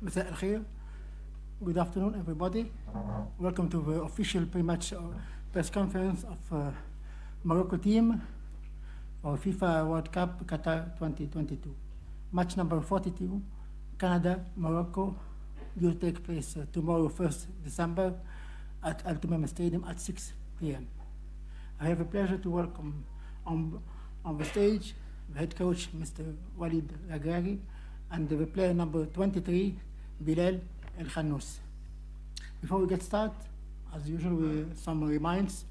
مساء الخير. Good afternoon, everybody. Welcome to the official pre-match press conference of Morocco team for FIFA World Cup Qatar 2022. Match number 42, Canada-Morocco, will take place tomorrow, 1st December, at Al Tumama Stadium at 6 p.m. I have a pleasure to welcome on the stage the head coach, Mr. Walid Regragui, and the player number 23, Bilal El Khannous. Before we get started, as usual, some reminds.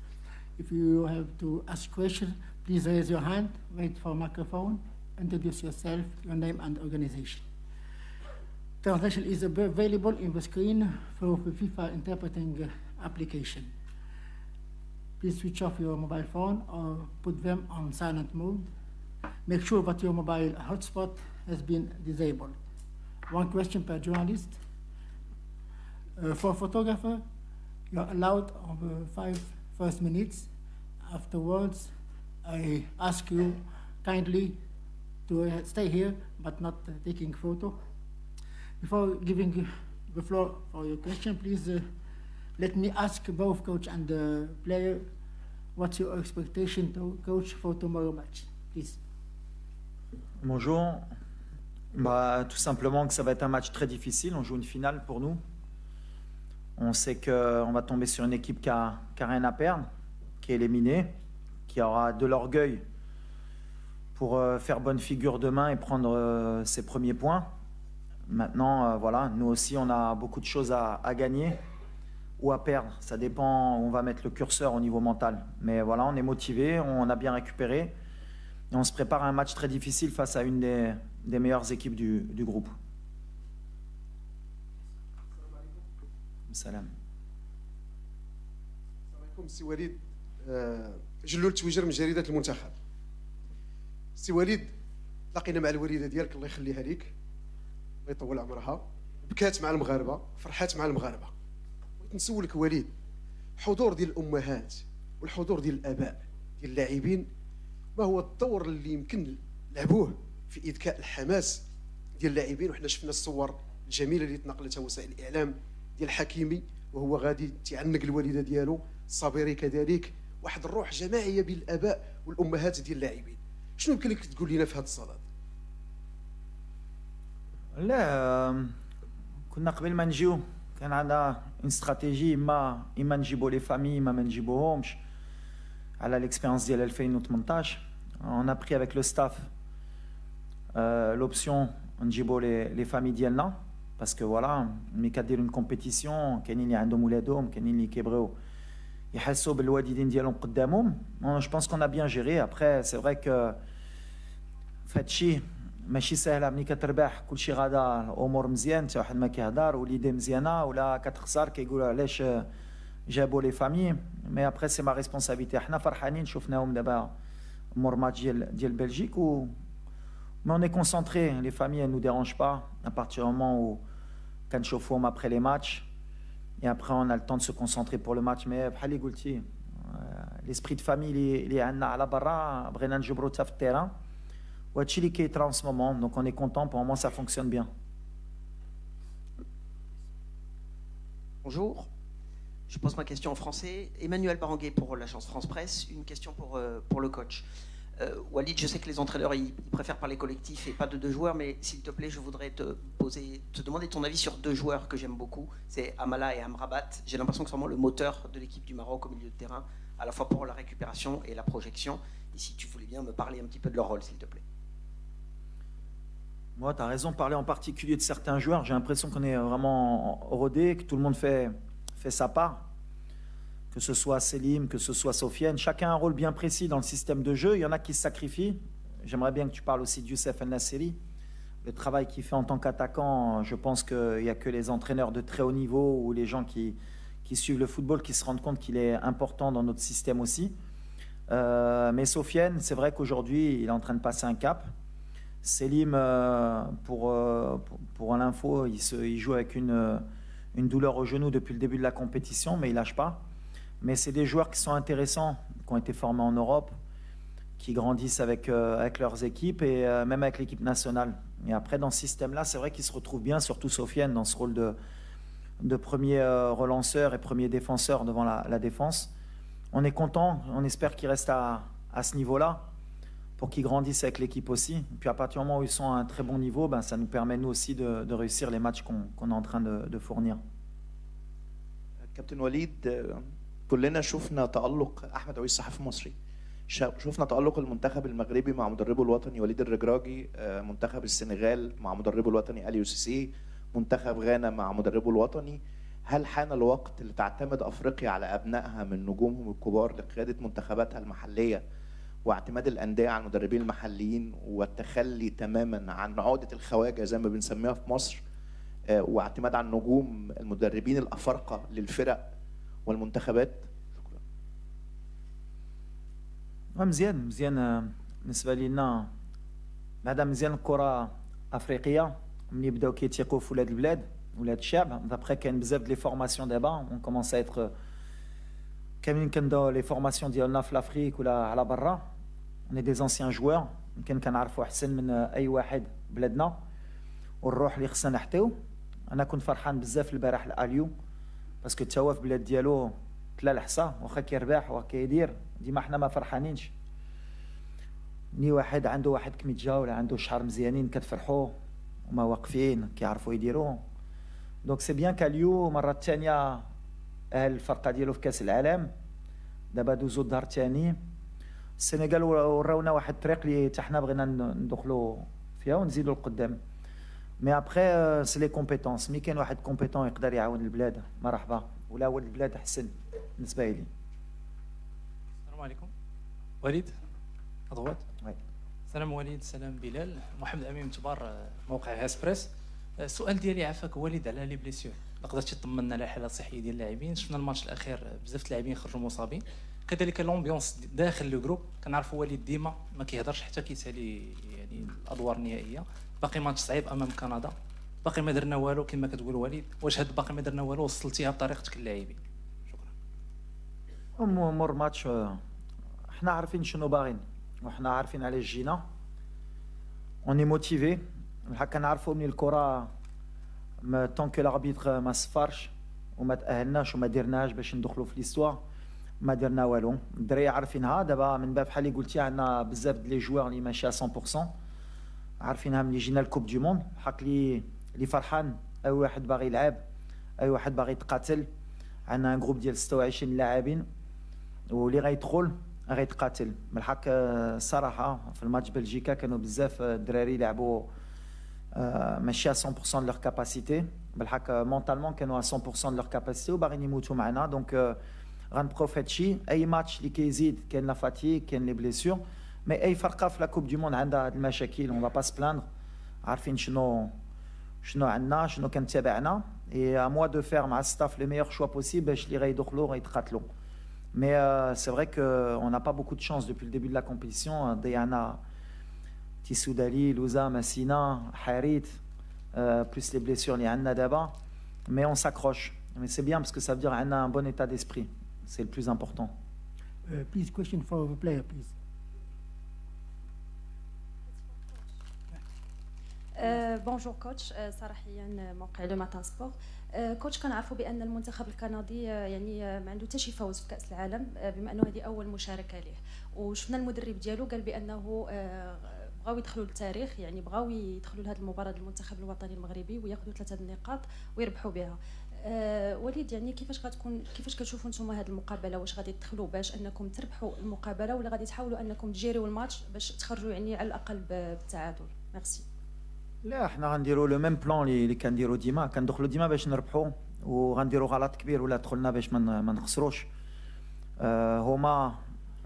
If you have to ask questions, please raise your hand, wait for a microphone, introduce yourself, your name and organization. Translation is available in the screen through the FIFA interpreting application. Please switch off your mobile phone or put them on silent mode. Make sure that your mobile hotspot has been disabled. One question per journalist. For photographer, you're allowed over 5 first minutes. Afterwards, I ask you kindly to stay here, but not taking photo. Before giving the floor for your question, please let me ask both coach and the player, what's your expectation to coach for tomorrow match, please? Bonjour. Tout simplement que ça va être un match très difficile. On joue une finale pour nous. On sait qu'on va tomber sur une équipe qui a rien à perdre, qui est éliminée, qui aura de l'orgueil pour faire bonne figure demain et prendre ses premiers points. Maintenant, voilà, nous aussi, on a beaucoup de choses à gagner ou à perdre. Ça dépend où on va mettre le curseur au niveau mental. Mais voilà, on est motivé, on a bien récupéré. Et on se prépare à un match très difficile face à une des meilleures équipes du groupe. Salam. السلام عليكم سي وليد. جلول تويجر من جريدة المنتخب. سي وليد، تلاقينا مع الوالدة ديالك الله يخليها ليك، الله يطول عمرها، بكات مع المغاربة، فرحات مع المغاربة. بغيت نسولك وليد، حضور ديال الأمهات والحضور ديال الآباء ديال اللاعبين، ما هو الدور اللي يمكن لعبوه في إذكاء الحماس ديال اللاعبين؟ وحنا شفنا الصور الجميلة اللي تنقلتها وسائل الإعلام ديال حكيمي وهو غادي تعنق الوالده ديالو، الصابري كذلك، واحد الروح جماعيه بين الاباء والامهات ديال اللاعبين. شنو يمكن لك تقول لنا في هذا الصدد؟ لا، كنا قبل ما نجيو كان عندنا une stratégie اما نجيبوا لي فامي ما نجيبوهمش على l'expérience ديال 2018. On a pris avec le staff l'option نجيبوا les familles ديالنا. Parce que voilà, ملي كدير une compétition كاينين اللي عندهم ولادهم، كاينين اللي كيبغيو يحسوا بالوالدين ديالهم قدامهم. Je pense qu'on a bien géré. Après, c'est vrai que فهادشي ماشي سهله. ملي كتربح كلشي غادا الامور مزيان، حتى واحد ما كيهضر وليديه مزيانه، ولا كتخسر كيقولوا علاش جابوا لي فامي. مي ابري سي ما ريسبونسابيلتي. حنا فرحانين شفناهم دابا مور ماتش ديال بلجيك mais on est concentré, les familles elles ne nous dérangent pas à partir du moment où quand je chauffe après les matchs et après on a le temps de se concentrer pour le match. Mais l'esprit de famille il est à la barra, Brennan Jobrota في terrain ou à Chili qui est en ce moment, donc on est content, pour le moment ça fonctionne bien. Bonjour, je pose ma question en français. Emmanuel Baranguet pour l'agence France Presse, une question pour le coach. Walid, je sais que les entraîneurs ils préfèrent parler collectif et pas de 2 joueurs, mais s'il te plaît, je voudrais te demander ton avis sur 2 joueurs que j'aime beaucoup. C'est Amala et Amrabat. J'ai l'impression que c'est vraiment le moteur de l'équipe du Maroc au milieu de terrain, à la fois pour la récupération et la projection. Et si tu voulais bien me parler un petit peu de leur rôle, s'il te plaît. Moi, tu as raison de parler en particulier de certains joueurs. J'ai l'impression qu'on est vraiment rodé, que tout le monde fait sa part. Que ce soit Selim, que ce soit Sofiane, chacun a un rôle bien précis dans le système de jeu. Il y en a qui se sacrifient. J'aimerais bien que tu parles aussi de Youssef El-Nasseri. Le travail qu'il fait en tant qu'attaquant, je pense qu'il n'y a que les entraîneurs de très haut niveau ou les gens qui suivent le football qui se rendent compte qu'il est important dans notre système aussi. Mais Sofiane, c'est vrai qu'aujourd'hui, il est en train de passer un cap. Selim, pour l'info, il joue avec une douleur au genou depuis le début de la compétition, mais il ne lâche pas. Mais c'est des joueurs qui sont intéressants, qui ont été formés en Europe, qui grandissent avec leurs équipes et même avec l'équipe nationale. Et après, dans ce système-là, c'est vrai qu'il se retrouve bien, surtout Sofiane, dans ce rôle de premier relanceur et premier défenseur devant la défense. On est content, on espère qu'il reste à ce niveau-là pour qu'ils grandissent avec l'équipe aussi. Et puis à partir du moment où ils sont à un très bon niveau, ben, ça nous permet nous aussi de réussir les matchs qu'on est en train de fournir. كابتن وليد، كلنا شفنا تألق أحمد عويس صحفي مصري، شفنا تألق المنتخب المغربي مع مدربه الوطني وليد الرجراجي، منتخب السنغال مع مدربه الوطني أليو سيسي، منتخب غانا مع مدربه الوطني. هل حان الوقت لتعتمد أفريقيا على أبنائها من نجومهم الكبار لقيادة منتخباتها المحلية واعتماد الأندية على المدربين المحليين والتخلي تماما عن عقدة الخواجة زي ما بنسميها في مصر، واعتماد على النجوم المدربين الأفارقة للفرق والمنتخبات؟ شكرا. مزيان بالنسبة لنا بعدا مزيان الكرة أفريقية ملي بداو كيتيقوا في ولاد البلاد ولاد الشعب. دابخي كاين بزاف ديال لي فورماسيون دابا اون كومونس ا ايتر كاملين كنداو لي فورماسيون ديالنا في لافريك ولا على برا. اون دي زونسيان جوار يمكن كنعرفوا احسن من اي واحد بلادنا والروح اللي خصنا نحتيو. انا كنت فرحان بزاف البارح الاليو باسكو تا هو في بلاد ديالو تلا الحصى واخا كيربح وكيدير ديما حنا ما فرحانينش. ني واحد عنده واحد كميتجا ولا عنده شعر مزيانين كتفرحوا وما واقفين كيعرفوا يديروا. دونك سي بيان كاليو مرة الثانية اهل الفرقة ديالو في كاس العالم. دابا دوزو الدار الثاني. السنغال وراونا واحد الطريق اللي حتى حنا بغينا ندخلوا فيها ونزيدوا لقدام. مي ابخي سي لي كومبيتونس. مي كاين واحد كومبيتون يقدر يعاون البلاد مرحبا، ولا ولد البلاد احسن بالنسبه لي. السلام عليكم. وليد أضغط. وي. سلام وليد، سلام بلال. محمد امين متبار، موقع هاسبريس. السؤال ديالي عافاك وليد على لي بليسيور، قدرتي تطمنا على الحاله الصحيه ديال اللاعبين؟ شفنا الماتش الاخير بزاف اللاعبين خرجوا مصابين، كذلك لومبيونس داخل لو جروب. كنعرفوا وليد ديما ما كيهضرش حتى كيسالي يعني الادوار النهائيه. باقي ماتش صعيب امام كندا، باقي ما درنا والو كما كتقول وليد. واش هاد باقي ما درنا والو وصلتيها بطريقتك اللاعبين؟ شكرا. مور ماتش حنا عارفين شنو باغيين وحنا عارفين علاش جينا. اوني موتيفي بحال كنعرفوا من الكره طون كو لاربيتر ما صفرش وما تاهلناش وما درناش باش ندخلوا في ليستوار ما درنا والو. الدراري عارفينها دابا من باب بحال اللي قلتي عندنا بزاف ديال لي جوار اللي ماشي 100% عارفينها ملي جينا الكوب دي موند. حق اللي فرحان اي واحد باغي يلعب اي واحد باغي يتقاتل. عندنا ان جروب ديال 26 لاعبين واللي غيدخل غيتقاتل. بالحق الصراحه في الماتش بلجيكا كانوا بزاف الدراري لعبوا ماشي 100% de leur capacité. بالحق مونطالمون كانوا 100% de leur capacité وباغيين يموتوا معنا. دونك غنبقاو هادشي. اي ماتش اللي كيزيد كاين لا فاتيك كاين لي بليسيور. مي اي فرقه في لا كوب دي موند عندها هاد المشاكل. اون با سبلاندر عارفين شنو عندنا شنو كان تابعنا. اي ا موا دو فير مع الستاف لي ميور شوا بوسيبل باش اللي غيدخلوا غيتقاتلوا. Mais c'est vrai qu'on n'a pas beaucoup de chance depuis le début de la compétition. Diana, Tissoudali, Louza, Massina, Harit, plus les blessures, les Anna d'Aba. Mais on s'accroche. Mais c'est bien parce que ça veut dire qu'on a un bon état d'esprit. C'est le plus important. Please, question for the player, please. بونجور كوتش، صراحيا موقع لو ماتان سبور. كوتش كنعرفوا بان المنتخب الكندي يعني ما عنده حتى شي فوز في كاس العالم، بما انه هذه اول مشاركه ليه. وشفنا المدرب ديالو قال بانه بغاو يدخلوا للتاريخ، يعني بغاو يدخلوا لهذه المباراه المنتخب الوطني المغربي وياخذوا 3 النقاط ويربحوا بها. وليد يعني كيفاش كتشوفوا نتوما هذه المقابله؟ واش غادي تدخلوا باش انكم تربحوا المقابله ولا غادي تحاولوا انكم تجيريو الماتش باش تخرجوا يعني على الاقل بالتعادل؟ ميرسي. لا حنا غنديروا لو ميم بلان اللي كنديروا ديما. كندخلوا ديما باش نربحوا وغنديروا غلط كبير ولا دخلنا باش ما نخسروش. هما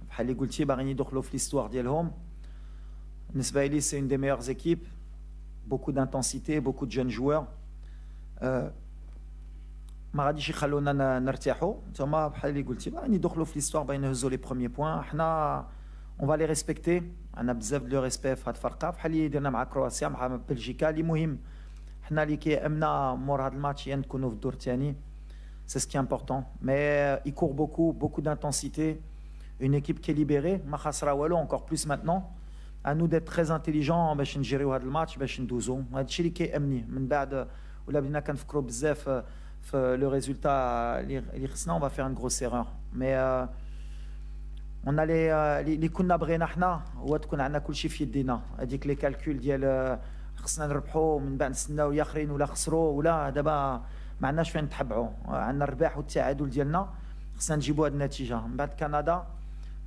بحال اللي قلتي باغيين يدخلوا في ليستوار ديالهم. بالنسبه لي سي اون دي ميور زيكيب بوكو دانتونسيتي بوكو دو جون جوار. ما غاديش يخلونا نرتاحوا. نتوما بحال اللي قلتي باغيين يدخلوا في ليستوار باغيين يهزوا لي بروميي بوين. حنا on va les respecter. عندنا بزاف ديال لو ريسبي في هاد الفرقه بحال اللي درنا مع كرواتيا مع بلجيكا. اللي مهم حنا اللي كيهمنا مور هاد الماتش هي نكونوا في الدور الثاني. سي سكي امبورطون. مي يكور بوكو دانتونسيتي. اون ايكيب كي ليبيري ما خاسره والو. encore plus maintenant à nous d'être très intelligents باش نجيريو هذا الماتش باش ندوزو. هذا الشيء اللي كيأمني من بعد ولا بدينا كنفكروا بزاف في لو ريزولتا اللي خصنا on va faire une grosse erreur. Mais on a اللي كنا بغينا حنا هو تكون عندنا كل شيء في يدينا. هذيك لي كالكول ديال خصنا نربحوا من بعد نستناو يا اخرين ولا خسروا ولا دابا ما عندناش فين نتحبعوا. عندنا الرباح والتعادل ديالنا خصنا نجيبوا هذه النتيجه. من بعد كندا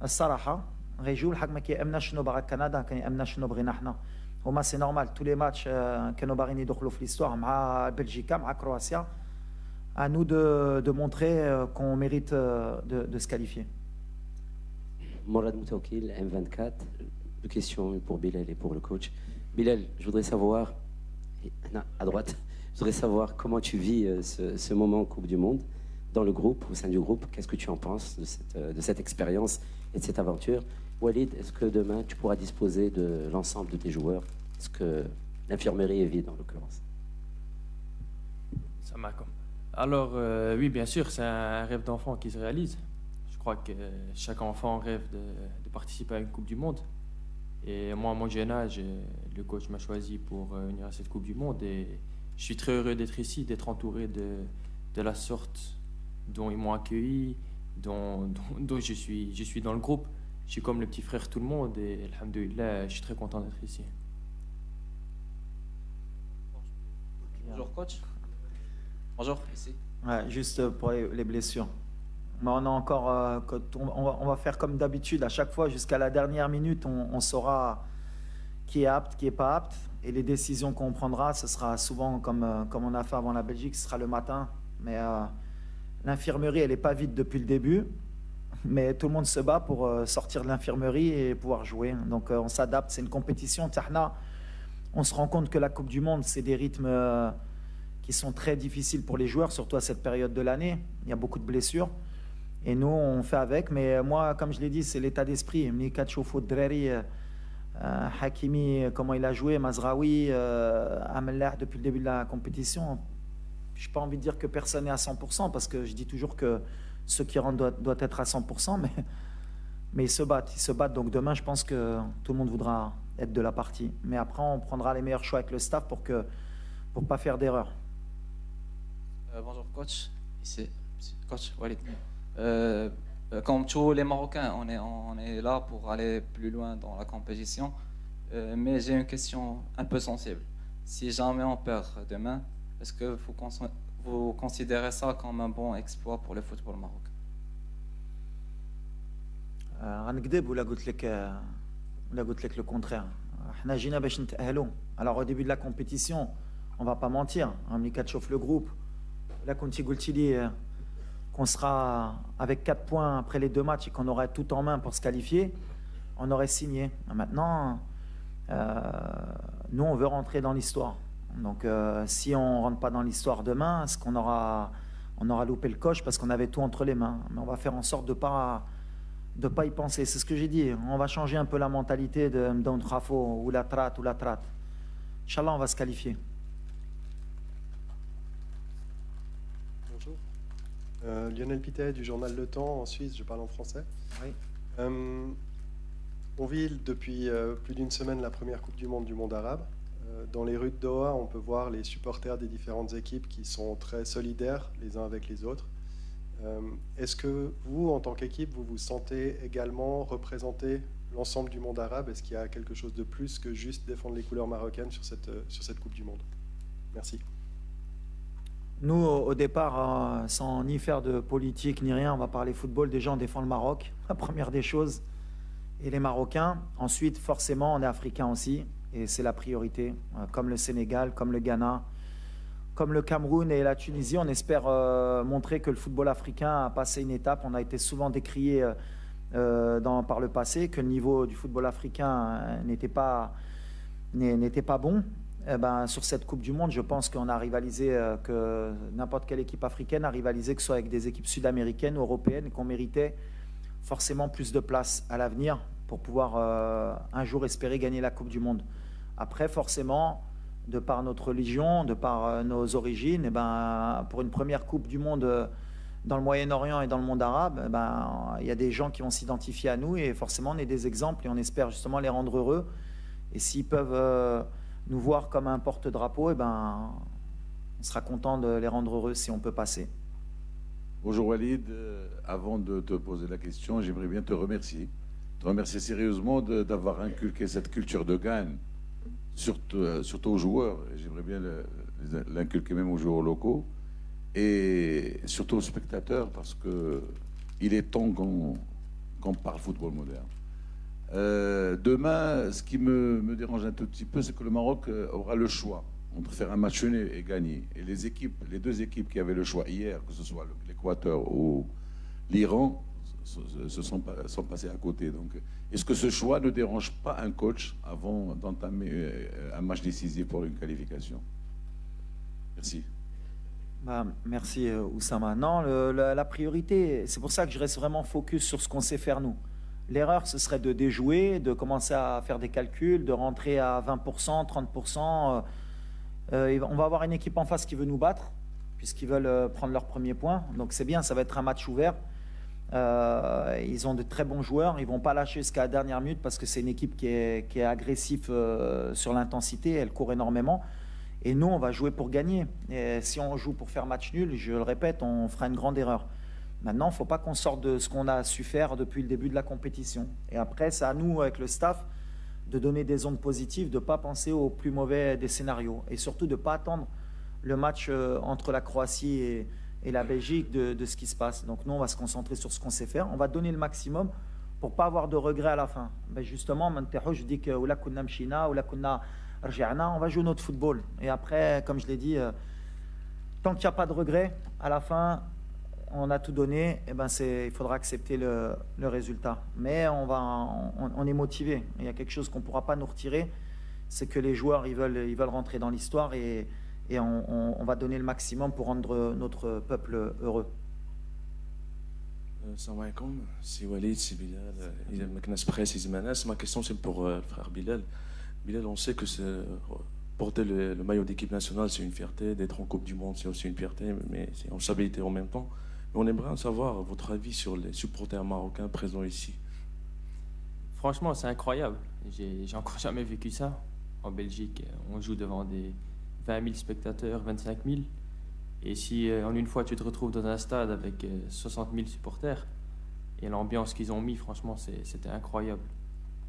الصراحه غيجيو الحق ما كيامناش شنو باغا كندا كيامنا شنو بغينا حنا. هما سي نورمال تو لي ماتش كانوا باغيين يدخلوا في ليستوار مع بلجيكا مع كرواتيا. À nous de montrer qu'on mérite de se qualifier. Morad Moutaoukil, M24. Deux questions pour Bilal et pour le coach. Bilal, je voudrais savoir, à droite, je voudrais savoir comment tu vis ce moment en Coupe du Monde dans le groupe, au sein du groupe. Qu'est-ce que tu en penses de cette expérience et de cette aventure? Walid, est-ce que demain tu pourras disposer de l'ensemble de tes joueurs? Est-ce que l'infirmerie est vide en l'occurrence? Ça m'a comme. Alors, oui, bien sûr, c'est un rêve d'enfant qui se réalise. Je crois que chaque enfant rêve de participer à une Coupe du Monde. Et moi, à mon jeune âge, le coach m'a choisi pour venir à cette Coupe du Monde. Et je suis très heureux d'être ici, d'être entouré de la sorte dont ils m'ont accueilli, dont je suis dans le groupe. Je suis comme le petit frère de tout le monde. Et alhamdoulilah, je suis très content d'être ici. Bonjour coach. Bonjour, ici. Ouais, juste pour les blessures. Mais on a encore, on va faire comme d'habitude à chaque fois jusqu'à la dernière minute, on saura qui est apte, qui est pas apte, et les décisions qu'on prendra, ce sera souvent comme on a fait avant la Belgique, ce sera le matin. Mais l'infirmerie, elle n'est pas vide depuis le début, mais tout le monde se bat pour sortir de l'infirmerie et pouvoir jouer. Donc on s'adapte, c'est une compétition. On se rend compte que la Coupe du Monde, c'est des rythmes qui sont très difficiles pour les joueurs, surtout à cette période de l'année. Il y a beaucoup de blessures. Et nous, on fait avec. Mais moi, comme je l'ai dit, c'est l'état d'esprit. Mikachoufou Dreri, Hakimi, comment il a joué, Mazraoui, Amellah, depuis le début de la compétition. Je n'ai pas envie de dire que personne n'est à 100%, parce que je dis toujours que ceux qui rentrent doivent être à 100%. Mais ils se battent. Donc demain, je pense que tout le monde voudra être de la partie. Mais après, on prendra les meilleurs choix avec le staff pour ne pas faire d'erreur. Bonjour coach, ici coach Walid. Comme tous les Marocains, on est là pour aller plus loin dans la compétition. Mais j'ai une question un peu sensible. Si jamais on perd demain, est-ce que vous considérez ça comme un bon exploit pour le football marocain? غنكذب ولا قلت لك le contraire. حنا جينا باش نتأهلوا. Alors au début de la compétition, on va pas mentir. ملي كتشوف le groupe, là quand tu قلتي لي qu'on sera avec 4 points après les 2 matchs et qu'on aurait tout en main pour se qualifier, on aurait signé. Maintenant, nous on veut rentrer dans l'histoire. Donc si on rentre pas dans l'histoire demain, c'est qu'on aura loupé le coche parce qu'on avait tout entre les mains. Mais on va faire en sorte de pas y penser. C'est ce que j'ai dit. On va changer un peu la mentalité de Mdoun Khafo ou la traite. Inch'Allah, on va se qualifier. Bonjour. Lionel Pittet du journal Le Temps en Suisse, je parle en français. Oui. On vit depuis plus d'une semaine la première Coupe du Monde arabe. Dans les rues de Doha, on peut voir les supporters des différentes équipes qui sont très solidaires les uns avec les autres. Est-ce que vous, en tant qu'équipe, vous vous sentez également représenter l'ensemble du monde arabe? Est-ce qu'il y a quelque chose de plus que juste défendre les couleurs marocaines sur cette Coupe du Monde? Merci. Nous, au départ, sans ni faire de politique ni rien, on va parler football. Déjà, on défend le Maroc, la première des choses, et les Marocains. Ensuite, forcément, on est africain aussi, et c'est la priorité, comme le Sénégal, comme le Ghana, comme le Cameroun et la Tunisie. On espère montrer que le football africain a passé une étape. On a été souvent décrié par le passé, que le niveau du football africain n'était pas bon. Eh ben, sur cette Coupe du Monde, je pense qu'on a rivalisé, que n'importe quelle équipe africaine a rivalisé, que ce soit avec des équipes sud-américaines ou européennes, qu'on méritait forcément plus de place à l'avenir pour pouvoir un jour espérer gagner la Coupe du Monde. Après, forcément, de par notre religion, de par nos origines, eh ben, pour une première Coupe du Monde dans le Moyen-Orient et dans le monde arabe, il y a des gens qui vont s'identifier à nous et forcément on est des exemples et on espère justement les rendre heureux. Et s'ils peuvent nous voir comme un porte-drapeau, on sera content de les rendre heureux si on peut passer. Bonjour Walid, avant de te poser la question, j'aimerais bien te remercier sérieusement d'avoir inculqué cette culture de gagne, surtout aux joueurs, et j'aimerais bien l'inculquer même aux joueurs locaux, et surtout aux spectateurs, parce qu'il est temps qu'on parle football moderne. Demain, ce qui me dérange un tout petit peu, c'est que le Maroc aura le choix entre faire un match nul et gagner. Et les deux équipes qui avaient le choix hier, que ce soit l'Équateur ou l'Iran, sont passées à côté. Donc, est-ce que ce choix ne dérange pas un coach avant d'entamer un match décisif pour une qualification? Merci. Merci Oussama. Non, la priorité, c'est pour ça que je reste vraiment focus sur ce qu'on sait faire nous. L'erreur, ce serait de déjouer, de commencer à faire des calculs, de rentrer à 20%, 30%. On va avoir une équipe en face qui veut nous battre, puisqu'ils veulent prendre leur premier point. Donc c'est bien, ça va être un match ouvert. Ils ont de très bons joueurs. Ils ne vont pas lâcher jusqu'à la dernière minute parce que c'est une équipe qui est agressive sur l'intensité. Elle court énormément. Et nous, on va jouer pour gagner. Et si on joue pour faire match nul, je le répète, on fera une grande erreur. Maintenant, il ne faut pas qu'on sorte de ce qu'on a su faire depuis le début de la compétition. Et après, c'est à nous, avec le staff, de donner des ondes positives, de ne pas penser au plus mauvais des scénarios. Et surtout, de ne pas attendre le match entre la Croatie et la Belgique de ce qui se passe. Donc nous, on va se concentrer sur ce qu'on sait faire. On va donner le maximum pour ne pas avoir de regrets à la fin. Justement, je dis que on va jouer notre football. Et après, comme je l'ai dit, tant qu'il n'y a pas de regrets, à la fin, on a tout donné, il faudra accepter le résultat. Mais on est motivé. Il y a quelque chose qu'on ne pourra pas nous retirer, c'est que les joueurs ils veulent rentrer dans l'histoire et on va donner le maximum pour rendre notre peuple heureux. Salam alaikum, c'est Walid, c'est Bilal. Ma question c'est pour le frère Bilal. Bilal, on sait que porter le maillot d'équipe nationale, c'est une fierté. D'être en Coupe du Monde, c'est aussi une fierté, mais c'est une responsabilité en même temps. On aimerait savoir votre avis sur les supporters marocains présents ici. Franchement, c'est incroyable. J'ai encore jamais vécu ça. En Belgique, on joue devant des 20 000 spectateurs, 25 000. Et si en une fois tu te retrouves dans un stade avec 60 000 supporters, et l'ambiance qu'ils ont mis, franchement, c'était incroyable.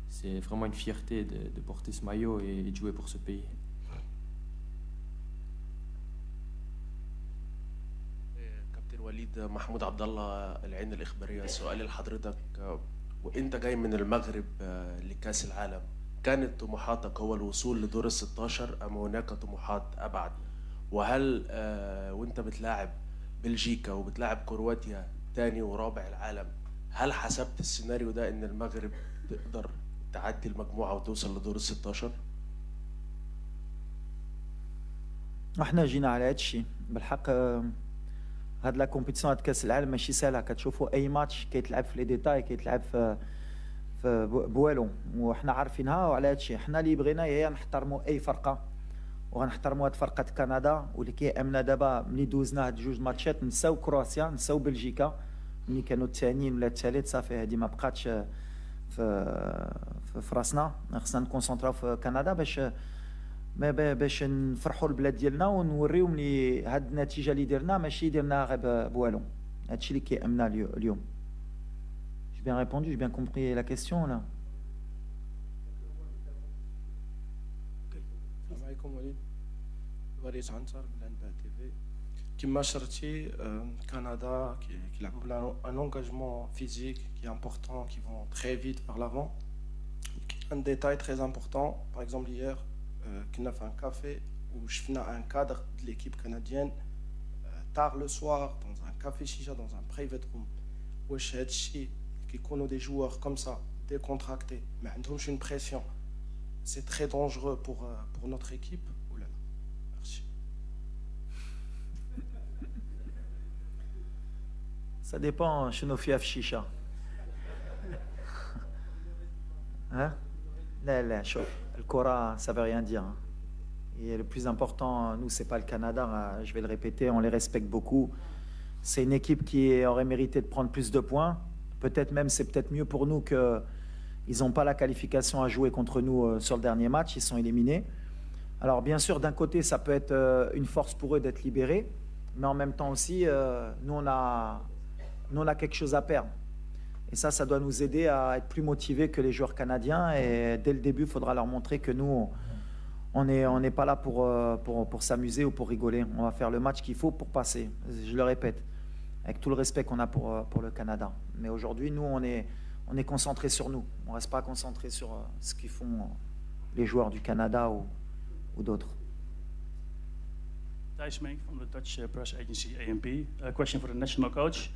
C'est vraiment une fierté de porter ce maillot et de jouer pour ce pays. وليد محمود عبد الله العين الإخبارية. سؤالي لحضرتك، وانت جاي من المغرب لكأس العالم، كانت طموحاتك هو الوصول لدور ال16 ام هناك طموحات ابعد؟ وهل وانت بتلاعب بلجيكا وبتلاعب كرواتيا ثاني ورابع العالم، هل حسبت السيناريو ده ان المغرب تقدر تعدي المجموعة وتوصل لدور ال16؟ احنا جينا على هادشي بالحق. هاد لا كومبيتيسيون هاد كاس العالم ماشي سهله. كتشوفوا اي ماتش كيتلعب في لي ديتاي، كيتلعب في بوالو، وحنا عارفينها. وعلى هادشي حنا اللي بغينا هي نحترموا اي فرقه، وغنحترموا هاد فرقه كندا واللي كيامنا دابا. ملي دوزنا هاد جوج ماتشات نساو كرواتيا نساو بلجيكا ملي كانوا الثانيين ولا الثالث، صافي هادي ما بقاتش في راسنا. خصنا نكونسونطراو في كندا باش نفرحوا البلاد ديالنا ونوريو ملي هاد النتيجه اللي درنا ماشي درناها غير بوالو. هادشي اللي كيامنا اليوم. J'ai bien répondu, j'ai bien compris la question là. السلام عليكم وليد عنتر من الانباء تي في. كما شرتي كندا كيلعبوا un engagement physique qui est important, qui vont très vite vers l'avant. Un détail très important, par exemple hier كنا في un café où شفنا un cadre de l'équipe canadienne tard le soir dans un café chicha dans un private room. واش هادشي كيكونوا des joueurs comme ça décontractés ما عندهمش une pression, c'est très dangereux pour notre équipe ou là? Merci. Ça dépend شنو فيها في الشيشه. ها لا شوف الكرة ça veut rien dire. Et le plus important, nous, c'est pas le Canada. Je vais le répéter, on les respecte beaucoup. C'est une équipe qui aurait mérité de prendre plus de points. Peut-être même, c'est peut-être mieux pour nous qu'ils n'ont pas la qualification à jouer contre nous sur le dernier match. Ils sont éliminés. Alors, bien sûr, d'un côté, ça peut être une force pour eux d'être libérés. Mais en même temps aussi, nous, on a quelque chose à perdre. Et ça doit nous aider à être plus motivés que les joueurs canadiens. Et dès le début, il faudra leur montrer que nous, on n'est pas là pour s'amuser ou pour rigoler. On va faire le match qu'il faut pour passer. Je le répète, avec tout le respect qu'on a pour le Canada. Mais aujourd'hui, nous, on est concentrés sur nous. On ne reste pas concentrés sur ce qu'ils font les joueurs du Canada ou d'autres. Thijs Mink from the Dutch press agency ANP. A question for the national coach.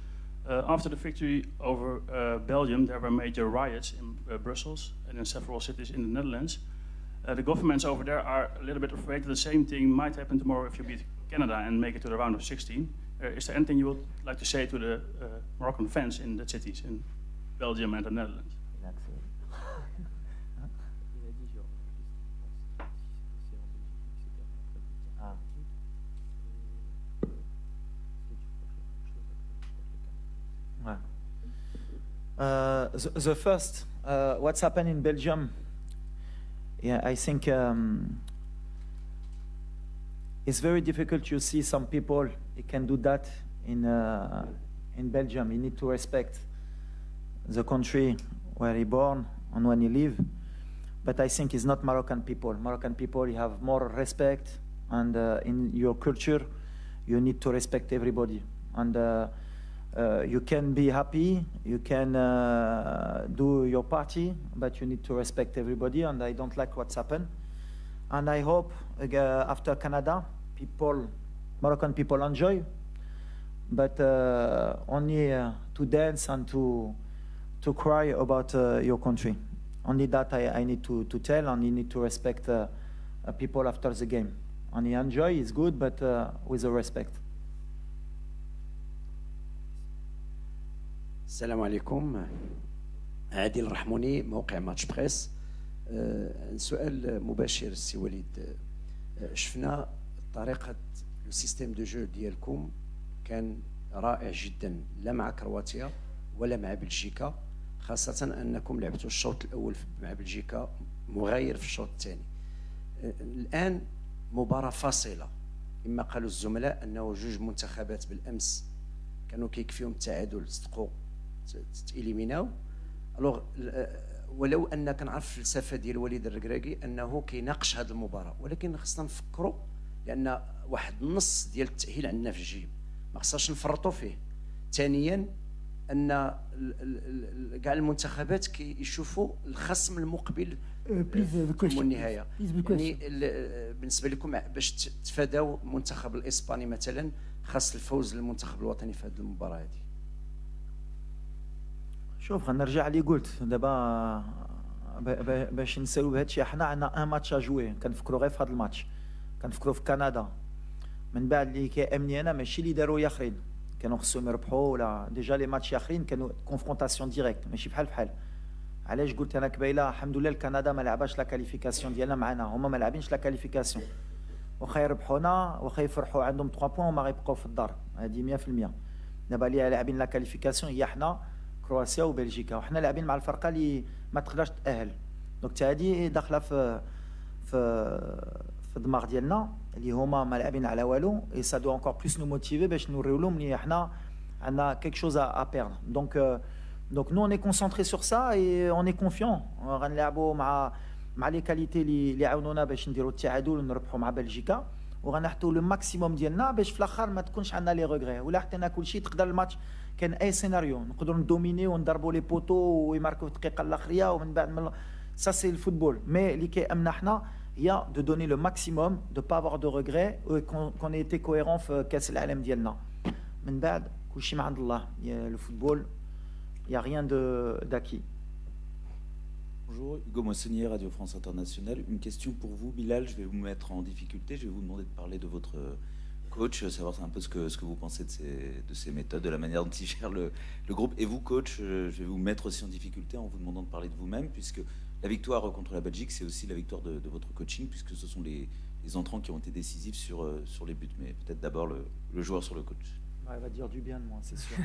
After the victory over Belgium, there were major riots in Brussels and in several cities in the Netherlands. The governments over there are a little bit afraid that the same thing might happen tomorrow if you beat Canada and make it to the round of 16. Is there anything you would like to say to the Moroccan fans in the cities in Belgium and the Netherlands? The first, what's happened in Belgium, yeah, I think it's very difficult to see some people who can do that in Belgium. You need to respect the country where he born and when he live. But I think it's not Moroccan people. Moroccan people, you have more respect, and in your culture, you need to respect everybody. And you can be happy, you can do your party, but you need to respect everybody, and I don't like what's happened. And I hope after Canada, Moroccan people enjoy, but only to dance and to cry about your country. Only that I need to tell, and you need to respect people after the game. And you enjoy, it's good, but with a respect. السلام عليكم. عادل الرحموني، موقع ماتش بريس. سؤال مباشر سي وليد. شفنا طريقة السيستم دو جو ديالكم كان رائع جدا، لا مع كرواتيا ولا مع بلجيكا، خاصة أنكم لعبتوا الشوط الأول مع بلجيكا مغاير في الشوط الثاني. الآن مباراة فاصلة، إما قالوا الزملاء أنه جوج منتخبات بالأمس كانوا كيكفيهم التعادل صدقوا تإليميناو. الوغ ولو أن كنعرف الفلسفة ديال وليد الركراكي أنه كيناقش هذه المباراة، ولكن خصنا نفكروا لأن واحد النص ديال التأهيل عندنا في الجيب ما خصناش نفرطوا فيه. ثانيا أن كاع المنتخبات كيشوفوا الخصم المقبل والنهاية. يعني بالنسبة لكم باش تفاداو المنتخب الإسباني مثلا خاص الفوز للمنتخب الوطني في هذه المباراة هذه. شوف غنرجع اللي قلت دابا باش نسالو بهذا الشيء. حنا عندنا ان ماتش اجوي، كنفكروا غير في هذا الماتش، كنفكروا في كندا. من بعد اللي كيامني انا ماشي اللي داروا ياخرين كانوا خصهم يربحوا، ولا ديجا لي ماتش ياخرين كانوا كونفرونطاسيون ديريكت ماشي بحال. علاش قلت انا قبيله الحمد لله الكندا ما لعباش لا كاليفيكاسيون ديالنا معنا، هما ما لاعبينش لا كاليفيكاسيون، واخا يربحونا واخا يفرحوا عندهم 3 بوين وما غيبقاو في الدار، هذه 100%. دابا اللي لاعبين لا كاليفيكاسيون هي حنا كرواتيا وبلجيكا، وحنا لاعبين مع الفرقه اللي ما تقدرش تاهل. دونك هذه داخله في الدماغ ديالنا اللي هما ما لاعبين على والو، اي سا دو انكور بلوس نو موتيفي باش نوريو لهم اللي حنا عندنا كيك شوز ا بيردر. دونك نو اون اي كونسونطري سور سا اي اون اي كونفيون. غنلعبوا مع لي كاليتي اللي عاونونا باش نديروا التعادل ونربحوا مع بلجيكا، وغنحطوا لو ماكسيموم ديالنا باش في الاخر ما تكونش عندنا لي ريغري. ولا حطينا كل شيء تقدر الماتش كان اي سيناريو نقدروا ندوميني ونضربوا لي بوتو ويماركوا في الدقيقه الاخريه ومن بعد سا سي الفوتبول. مي اللي كيامنا حنا هي دو دوني لو ماكسيموم دو با افوار دو ريغري كون ايتي كويرون في كاس العالم ديالنا. من بعد كل شيء من عند الله. لو فوتبول il y a rien d'acquis. Bonjour, Hugo Moissonnier, Radio France Internationale. Une question pour vous, Bilal. Je vais vous mettre en difficulté. Je vais vous demander de parler de votre coach, savoir un peu ce que vous pensez de ses méthodes, de la manière dont il gère le groupe. Et vous, coach, je vais vous mettre aussi en difficulté en vous demandant de parler de vous-même, puisque la victoire contre la Belgique, c'est aussi la victoire de votre coaching, puisque ce sont les entrants qui ont été décisifs sur les buts. Mais peut-être d'abord le joueur sur le coach. Ouais, il va dire du bien de moi, c'est sûr.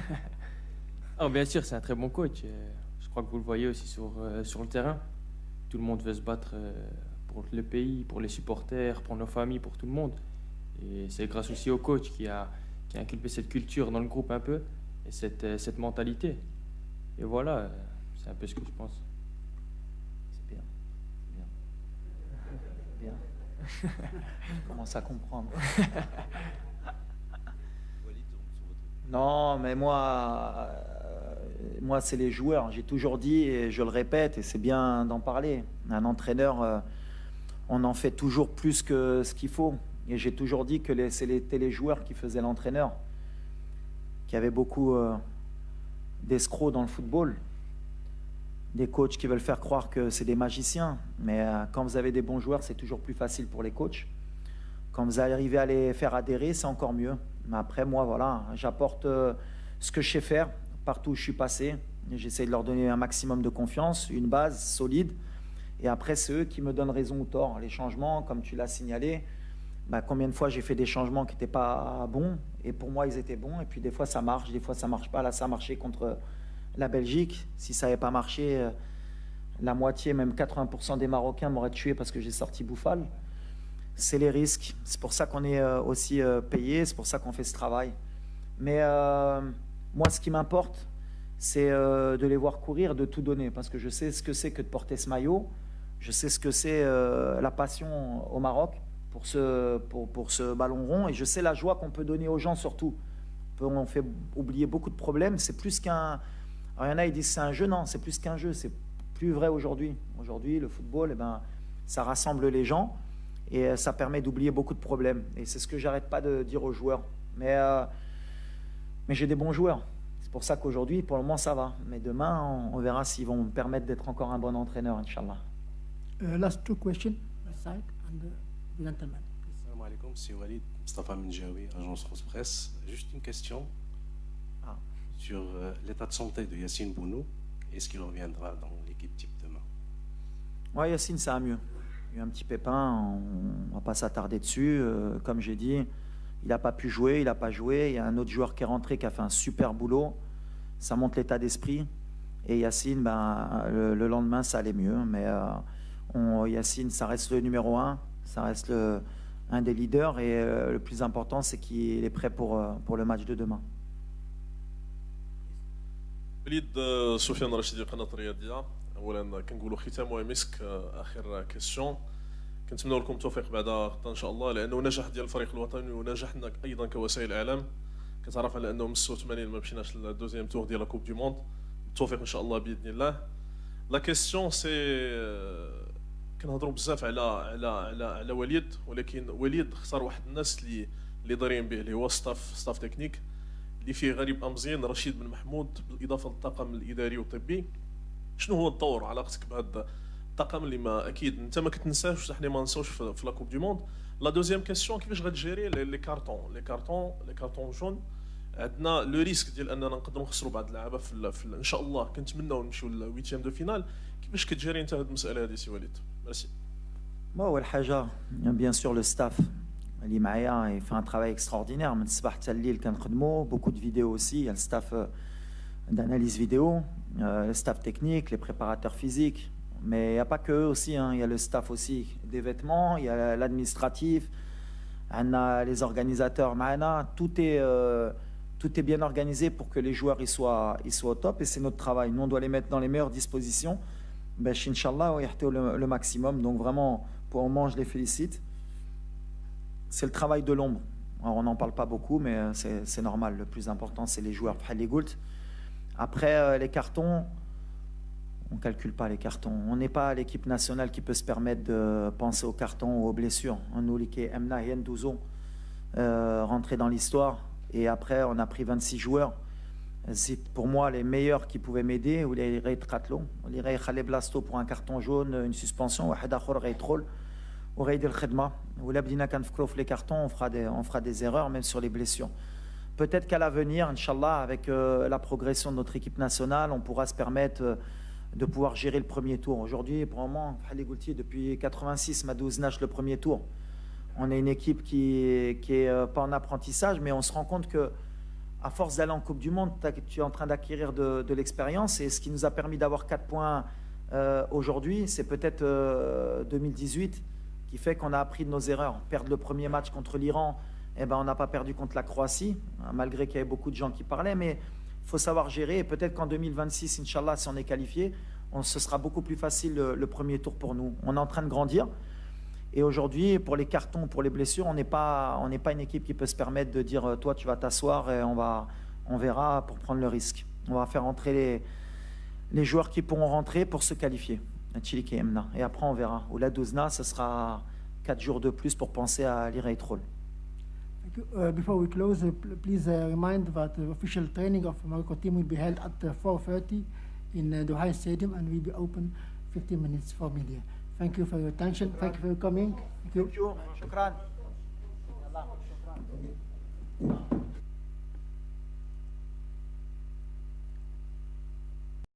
Ah, bien sûr, c'est un très bon coach. Je crois que vous le voyez aussi sur le terrain. Tout le monde veut se battre pour le pays, pour les supporters, pour nos familles, pour tout le monde. Et c'est grâce aussi au coach qui a inculqué cette culture dans le groupe un peu, et cette mentalité. Et voilà, c'est un peu ce que je pense. C'est bien. Bien. Je commence à comprendre. Non, mais moi c'est les joueurs. J'ai toujours dit, et je le répète, et c'est bien d'en parler. Un entraîneur, on en fait toujours plus que ce qu'il faut. Et j'ai toujours dit que c'était les joueurs qui faisaient l'entraîneur. Qu'il y avait beaucoup d'escrocs dans le football. Des coachs qui veulent faire croire que c'est des magiciens. Mais quand vous avez des bons joueurs, c'est toujours plus facile pour les coachs. Quand vous arrivez à les faire adhérer, c'est encore mieux. Mais après, moi, voilà, j'apporte ce que je sais faire partout où je suis passé. J'essaie de leur donner un maximum de confiance, une base solide. Et après, c'est eux qui me donnent raison ou tort. Les changements, comme tu l'as signalé, combien de fois j'ai fait des changements qui n'étaient pas bons, et pour moi, ils étaient bons. Et puis des fois, ça marche, des fois, ça ne marche pas. Là, ça a marché contre la Belgique. Si ça n'avait pas marché, la moitié, même 80% des Marocains m'auraient tué parce que j'ai sorti Bouffal. C'est les risques. C'est pour ça qu'on est aussi payé, c'est pour ça qu'on fait ce travail. Mais moi, ce qui m'importe, c'est de les voir courir, de tout donner, parce que je sais ce que c'est que de porter ce maillot, je sais ce que c'est la passion au Maroc pour ce ballon rond, et je sais la joie qu'on peut donner aux gens surtout. On fait oublier beaucoup de problèmes, c'est plus qu'un... Alors, il y en a, ils disent c'est un jeu, non, c'est plus qu'un jeu, c'est plus vrai aujourd'hui. Aujourd'hui, le football, ça rassemble les gens, et ça permet d'oublier beaucoup de problèmes. Et c'est ce que j'arrête pas de dire aux joueurs. Mais j'ai des bons joueurs. C'est pour ça qu'aujourd'hui, pour le moment, ça va. Mais demain, on verra s'ils vont me permettre d'être encore un bon entraîneur, Inch'Allah. Last two questions, my side, and the gentleman. Salam alaikum, c'est Walid Mustafa Menjaoui, agence France Presse. Juste une question sur l'état de santé de Yacine Bounou. Est-ce qu'il reviendra dans l'équipe type demain? Ouais, Yacine, ça va mieux. Il y a eu un petit pépin, on ne va pas s'attarder dessus. Comme j'ai dit, il n'a pas pu jouer, il n'a pas joué. Il y a un autre joueur qui est rentré, qui a fait un super boulot. Ça montre l'état d'esprit. Et Yacine, le lendemain, ça allait mieux. Mais Yacine, ça reste le numéro 1, ça reste un des leaders. Et le plus important, c'est qu'il est prêt pour le match de demain. وليد سفيان رشيدي قناه الرياضيه. اولا كنقولوا ختام ومسك اخر كيسيون كنتمنوا لكم التوفيق بعد غدا ان شاء الله لانه نجاح ديال الفريق الوطني ونجاحنا ايضا كوسائل الاعلام كتعرف على انه من 86 ما مشيناش للدوزيام تور ديال لا كوب دو موند التوفيق ان شاء الله باذن الله. لا كيسيون سي كنهضروا بزاف على وليد ولكن وليد اختار واحد الناس اللي دايرين به اللي هو ستاف تكنيك اللي فيه غريب أمزين رشيد بن محمود بالإضافة للطاقم الإداري والطبي. شنو هو الدور علاقتك بهذا الطاقم اللي ما أكيد أنت ما كتنساش وحنا ما نساوش في لا كوب دو موند. لا دوزيام كيسيون كيفاش غتجيري لي كارطون جون؟ عندنا لو ريسك ديال اننا نقدروا نخسروا بعض اللعابه ان شاء الله كنتمناو نمشيو للويتيام دو فينال. كيفاش كتجيري انت هذه المساله هذه سي وليد؟ ميرسي. أول حاجة bien sûr le staff اللي معايا il fait un travail extraordinaire من الصباح حتى الليل كنخدموا beaucoup de vidéos aussi. Il y a le staff d'analyse vidéo, le staff technique, les préparateurs physiques, mais il n'y a pas que eux aussi, il y a le staff aussi des vêtements, il y a l'administratif, on a les organisateurs معنا, tout est bien organisé pour que les joueurs ils soient au top, et c'est notre travail. Nous on doit les mettre dans les meilleures dispositions باش ان شاء الله يحطوا le maximum. Donc vraiment pour le moment je les félicite. C'est le travail de l'ombre. Alors, on n'en parle pas beaucoup, mais c'est normal. Le plus important, c'est les joueurs. Après, les cartons, on ne calcule pas les cartons. On n'est pas l'équipe nationale qui peut se permettre de penser aux cartons ou aux blessures. On a 12 ans rentré dans l'histoire. Et après, on a pris 26 joueurs. C'est pour moi les meilleurs qui pouvaient m'aider. Ou les Blasto pour un carton jaune, une suspension. Les cartons, on fera des erreurs, même sur les blessures. Peut-être qu'à l'avenir, Inch'Allah, avec la progression de notre équipe nationale, on pourra se permettre de pouvoir gérer le premier tour. Aujourd'hui, pour le moment, depuis 86, Madouz Nash le premier tour. On est une équipe qui est pas en apprentissage, mais on se rend compte que à force d'aller en Coupe du Monde, tu es en train d'acquérir de l'expérience. Et ce qui nous a permis d'avoir 4 points aujourd'hui, c'est peut-être 2018 qui fait qu'on a appris de nos erreurs. Perdre le premier match contre l'Iran, eh ben, on n'a pas perdu contre la Croatie, hein, malgré qu'il y avait beaucoup de gens qui parlaient. Mais il faut savoir gérer. Et peut-être qu'en 2026, Inch'Allah, si on est qualifié, ce sera beaucoup plus facile le premier tour pour nous. On est en train de grandir. Et aujourd'hui, pour les cartons, pour les blessures, on n'est pas une équipe qui peut se permettre de dire toi, tu vas t'asseoir et on verra pour prendre le risque. On va faire entrer les joueurs qui pourront rentrer pour se qualifier. Et après, on verra. Ou la Douzna, ce sera 4 jours de plus pour penser à l'Iran-Etrol. Before we close, please remind that the official training of Morocco team will be held at 4:30 in Doha Stadium and will be open 15 minutes for media. Thank you for your attention. Thank you for coming. Thank you. Shukran.